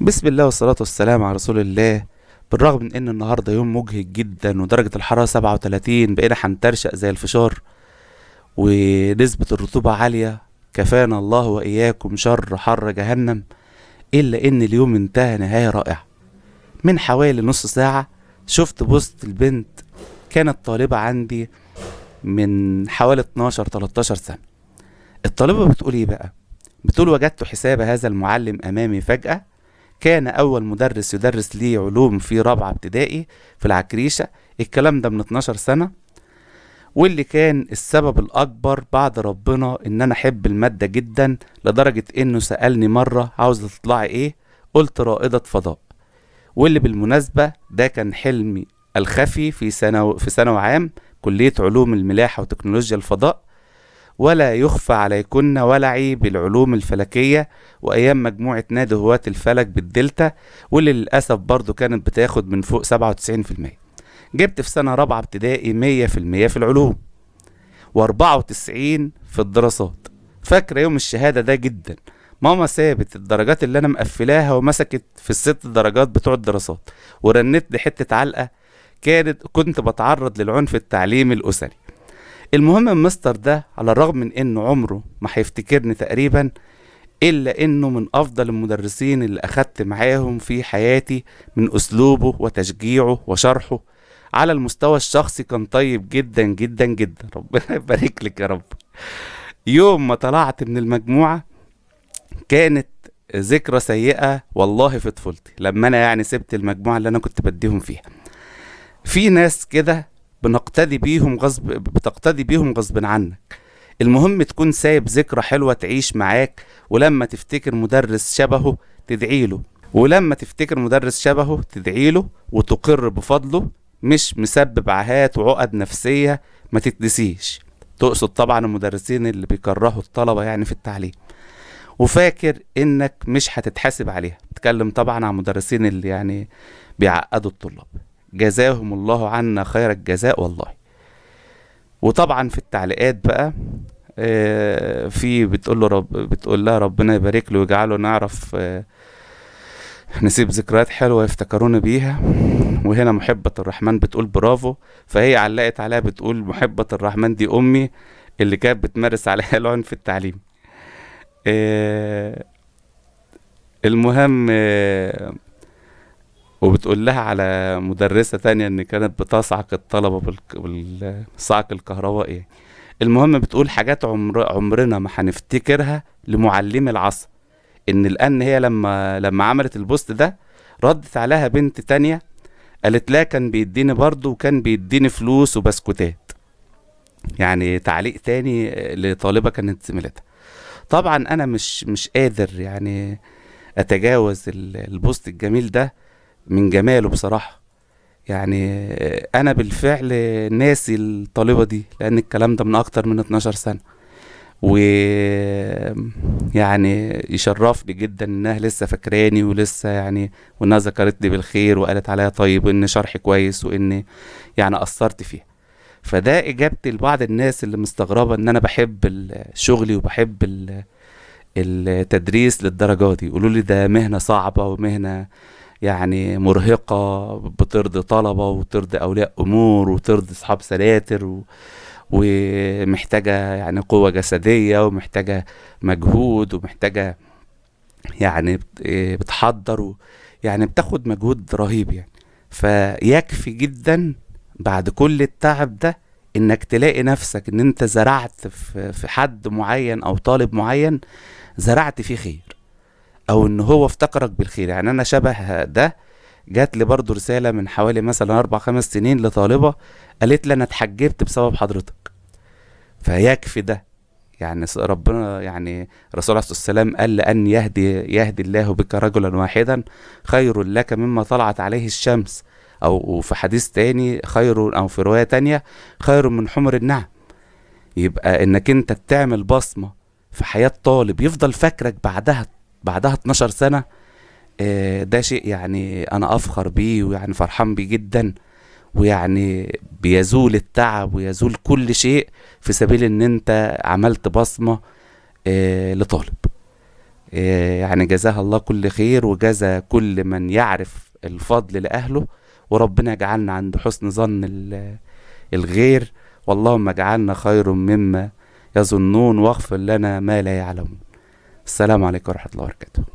بسم الله والصلاة والسلام على رسول الله. بالرغم من ان النهاردة يوم مجهد جدا ودرجة الحرارة 37، بقينا هنترشق زي الفشار ونسبة الرطوبة عالية. كفانا الله وإياكم شر حر جهنم. إلا إن اليوم انتهى نهاية رائعة. من حوالي نص ساعة شفت بوست البنت، كانت طالبة عندي من حوالي 12-13 سنة. الطالبة بتقول ايه بقى؟ بتقول: وجدت حساب هذا المعلم أمامي فجأة. كان أول مدرس يدرس لي علوم في رابعة ابتدائي في العكريشة. الكلام ده من 12 سنة. واللي كان السبب الأكبر بعد ربنا إن أنا أحب المادة جدا، لدرجة إنه سألني مرة: عاوزة تطلعي إيه؟ قلت: رائدة فضاء. واللي بالمناسبة ده كان حلمي الخفي في ثانوي عام، كلية علوم الملاحة وتكنولوجيا الفضاء. ولا يخفى عليكن ولعي بالعلوم الفلكية وأيام مجموعة نادي هواة الفلك بالدلتا، واللي للأسف برضو كانت بتاخد من فوق 97%. جبت في سنة رابعة ابتدائي 100% في العلوم و94 في الدراسات. فاكرة يوم الشهادة ده جدا. ماما سابت الدرجات اللي أنا مقفلاها ومسكت في الست درجات بتوع الدراسات، ورنت لي حتة علقة. كنت بتعرض للعنف التعليمي الأسري. المهم المستر ده على الرغم من انه عمره ما هيفتكرني تقريبا، الا انه من افضل المدرسين اللي اخدت معاهم في حياتي، من اسلوبه وتشجيعه وشرحه. على المستوى الشخصي كان طيب جدا جدا جدا. ربنا يبارك لك يا رب. يوم ما طلعت من المجموعة كانت ذكرى سيئة والله في طفولتي، لما انا سبت المجموعة اللي انا كنت بديهم فيها. في ناس كده بتقتدي بيهم غصب عنك. المهم تكون سايب ذكرى حلوة تعيش معاك، ولما تفتكر مدرس شبهه تدعي له وتقر بفضله. مش مسبب عاهات وعقد نفسية ما تتنسيش. تقصد طبعا المدرسين اللي بيكرهوا الطلبة في التعليم، وفاكر انك مش هتتحاسب عليها. بتكلم طبعا عن مدرسين اللي بيعقدوا الطلاب. جزاهم الله عنا خير الجزاء والله. وطبعا في التعليقات بقى في بتقول لها: ربنا يبارك له ويجعله نعرف نسيب ذكريات حلوة يفتكرونا بيها. وهنا محبة الرحمن بتقول: برافو. فهي علقت عليها بتقول: محبة الرحمن دي أمي اللي كانت بتمارس عليها العنف التعليمي. المهم وبتقول لها على مدرسة تانية ان كانت بتصعق الطلبة بالصعق الكهربائي. المهم بتقول: حاجات عمرنا ما هنفتكرها لمعلم العصر. لان هي لما عملت البوست ده، ردت عليها بنت تانية قالت لها: كان بيديني برضو وكان بيديني فلوس وبسكوتات. تعليق تاني لطالبة كانت زميلتها. طبعا انا مش قادر اتجاوز البوست الجميل ده من جماله بصراحة. انا بالفعل ناسي الطالبة دي، لان الكلام ده من اكتر من 12 سنة. و يشرفني جدا انها لسه فاكراني ولسه وانها ذكرتني بالخير وقالت عليا طيب، وان شرحي كويس، وان اثرت فيها. فده اجابتي لبعض الناس اللي مستغربة ان انا بحب شغلي وبحب التدريس للدرجة دي. يقولوا لي ده مهنة صعبة ومهنة مرهقة، بترضي طلبة وترضي أولياء أمور وترضي أصحاب سلاتر ومحتاجة قوة جسدية، ومحتاجة مجهود، ومحتاجة بتحضر بتاخد مجهود رهيب. فيكفي جدا بعد كل التعب ده انك تلاقي نفسك ان انت زرعت في حد معين او طالب معين، زرعت فيه خير، او ان هو افتكرك بالخير. انا شبه ده. جات لي برضو رسالة من حوالي مثلا 4-5 سنين لطالبة قالت لي: انا اتحجبت بسبب حضرتك. فيكفي ده. ربنا الرسول عليه الصلاة والسلام قال: لأن يهدي الله بك رجلا واحدا خير لك مما طلعت عليه الشمس. او في حديث تاني خير، او في رواية تانية خير من حمر النعم. يبقى انك انت تعمل بصمة في حياة طالب يفضل فاكرك بعدها 12 سنة. ده شيء انا افخر بيه، فرحان بيه جدا. بيزول التعب ويزول كل شيء في سبيل ان انت عملت بصمة لطالب. يعني جزاها الله كل خير، وجزى كل من يعرف الفضل لأهله. وربنا يجعلنا عند حسن ظن الغير، واللهم اجعلنا خير مما يظنون، واغفر لنا ما لا يعلمون. السلام عليكم ورحمة الله وبركاته.